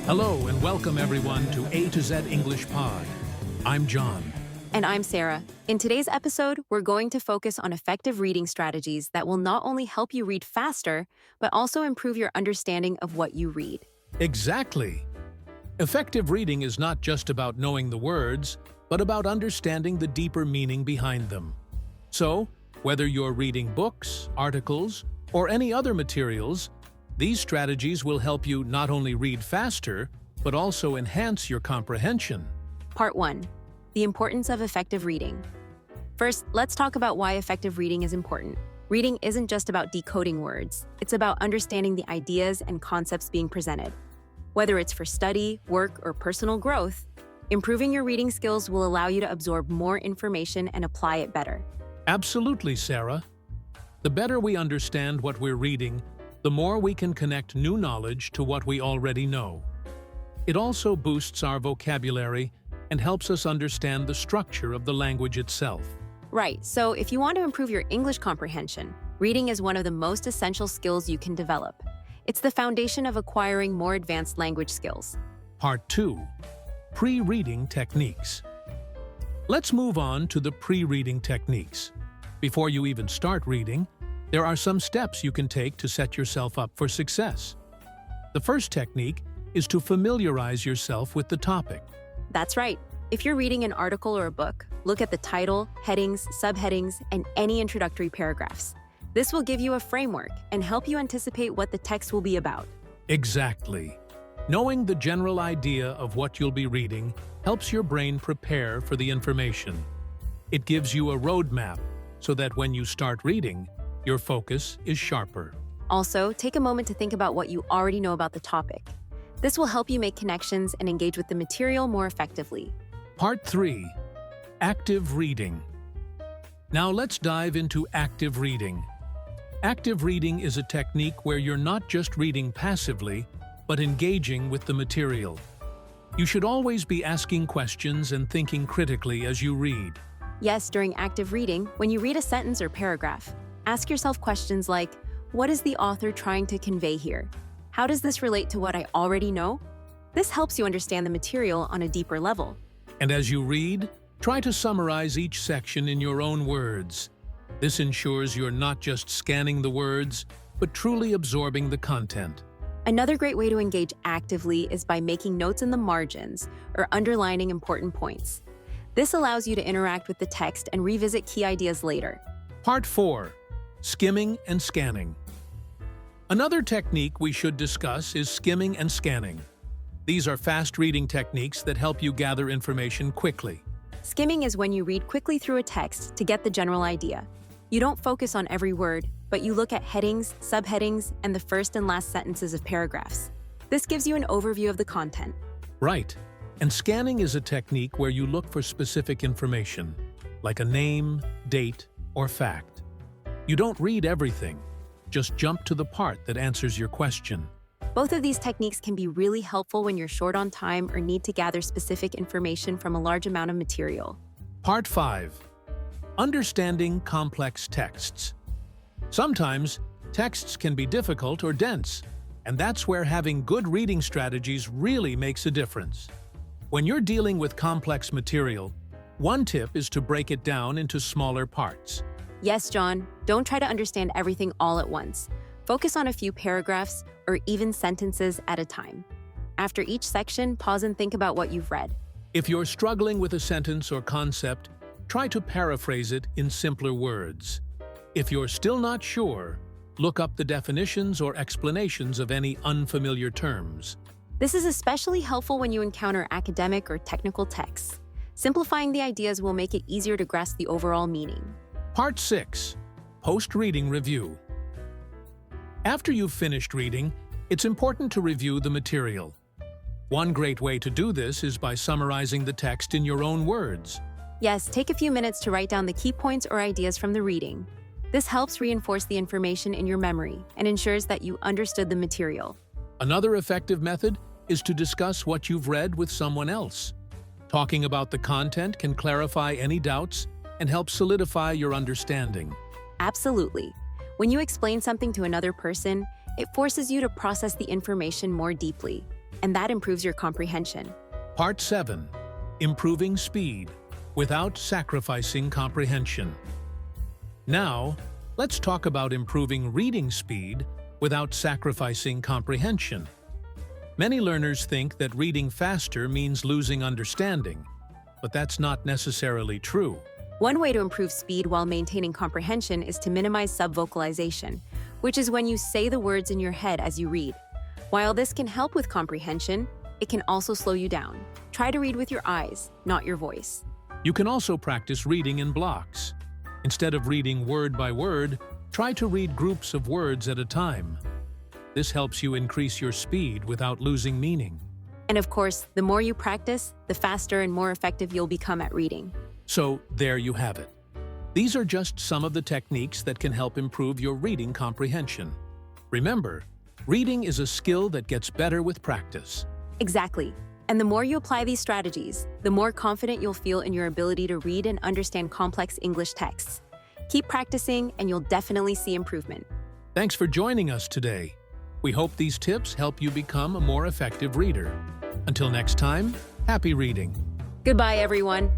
Hello and welcome everyone to A to Z English Pod. I'm John. And I'm Sarah. In today's episode, we're going to focus on effective reading strategies that will not only help you read faster, but also improve your understanding of what you read. Exactly. Effective reading is not just about knowing the words, but about understanding the deeper meaning behind them. So, whether you're reading books, articles, or any other materials, these strategies will help you not only read faster, but also enhance your comprehension. Part 1. The importance of effective reading. First, let's talk about why effective reading is important. Reading isn't just about decoding words. It's about understanding the ideas and concepts being presented. Whether it's for study, work, or personal growth, improving your reading skills will allow you to absorb more information and apply it better. Absolutely, Sarah. The better we understand what we're reading, the more we can connect new knowledge to what we already know. It also boosts our vocabulary and helps us understand the structure of the language itself. Right, so if you want to improve your English comprehension, reading is one of the most essential skills you can develop. It's the foundation of acquiring more advanced language skills. Part 2. Pre-reading techniques. Let's move on to the pre-reading techniques. Before you even start reading, there are some steps you can take to set yourself up for success. The first technique is to familiarize yourself with the topic. That's right. If you're reading an article or a book, look at the title, headings, subheadings, and any introductory paragraphs. This will give you a framework and help you anticipate what the text will be about. Exactly. Knowing the general idea of what you'll be reading helps your brain prepare for the information. It gives you a roadmap so that when you start reading, your focus is sharper. Also, take a moment to think about what you already know about the topic. This will help you make connections and engage with the material more effectively. Part 3. Active reading. Now let's dive into active reading. Active reading is a technique where you're not just reading passively, but engaging with the material. You should always be asking questions and thinking critically as you read. Yes, during active reading, when you read a sentence or paragraph, ask yourself questions like, what is the author trying to convey here? How does this relate to what I already know? This helps you understand the material on a deeper level. And as you read, try to summarize each section in your own words. This ensures you're not just scanning the words, but truly absorbing the content. Another great way to engage actively is by making notes in the margins or underlining important points. This allows you to interact with the text and revisit key ideas later. Part 4. Skimming and Scanning. Another technique we should discuss is skimming and scanning. These are fast reading techniques that help you gather information quickly. Skimming is when you read quickly through a text to get the general idea. You don't focus on every word, but you look at headings, subheadings, and the first and last sentences of paragraphs. This gives you an overview of the content. Right. And scanning is a technique where you look for specific information, like a name, date, or fact. You don't read everything. Just jump to the part that answers your question. Both of these techniques can be really helpful when you're short on time or need to gather specific information from a large amount of material. Part 5. Understanding complex texts. Sometimes, texts can be difficult or dense, and that's where having good reading strategies really makes a difference. When you're dealing with complex material, one tip is to break it down into smaller parts. Yes, John, don't try to understand everything all at once. Focus on a few paragraphs or even sentences at a time. After each section, pause and think about what you've read. If you're struggling with a sentence or concept, try to paraphrase it in simpler words. If you're still not sure, look up the definitions or explanations of any unfamiliar terms. This is especially helpful when you encounter academic or technical texts. Simplifying the ideas will make it easier to grasp the overall meaning. Part 6. Post-reading review. After you've finished reading, it's important to review the material. One great way to do this is by summarizing the text in your own words. Yes, take a few minutes to write down the key points or ideas from the reading. This helps reinforce the information in your memory and ensures that you understood the material. Another effective method is to discuss what you've read with someone else. Talking about the content can clarify any doubts and help solidify your understanding. Absolutely. When you explain something to another person, it forces you to process the information more deeply. and that improves your comprehension. Part 7. Improving speed without sacrificing comprehension. Now, let's talk about improving reading speed without sacrificing comprehension. Many learners think that reading faster means losing understanding, but that's not necessarily true. One way to improve speed while maintaining comprehension is to minimize subvocalization, which is when you say the words in your head as you read. While this can help with comprehension, it can also slow you down. Try to read with your eyes, not your voice. You can also practice reading in blocks. Instead of reading word by word, try to read groups of words at a time. This helps you increase your speed without losing meaning. And of course, the more you practice, the faster and more effective you'll become at reading. So, there you have it. These are just some of the techniques that can help improve your reading comprehension. Remember, reading is a skill that gets better with practice. Exactly. And the more you apply these strategies, the more confident you'll feel in your ability to read and understand complex English texts. Keep practicing, and you'll definitely see improvement. Thanks for joining us today. We hope these tips help you become a more effective reader. Until next time, happy reading. Goodbye, everyone.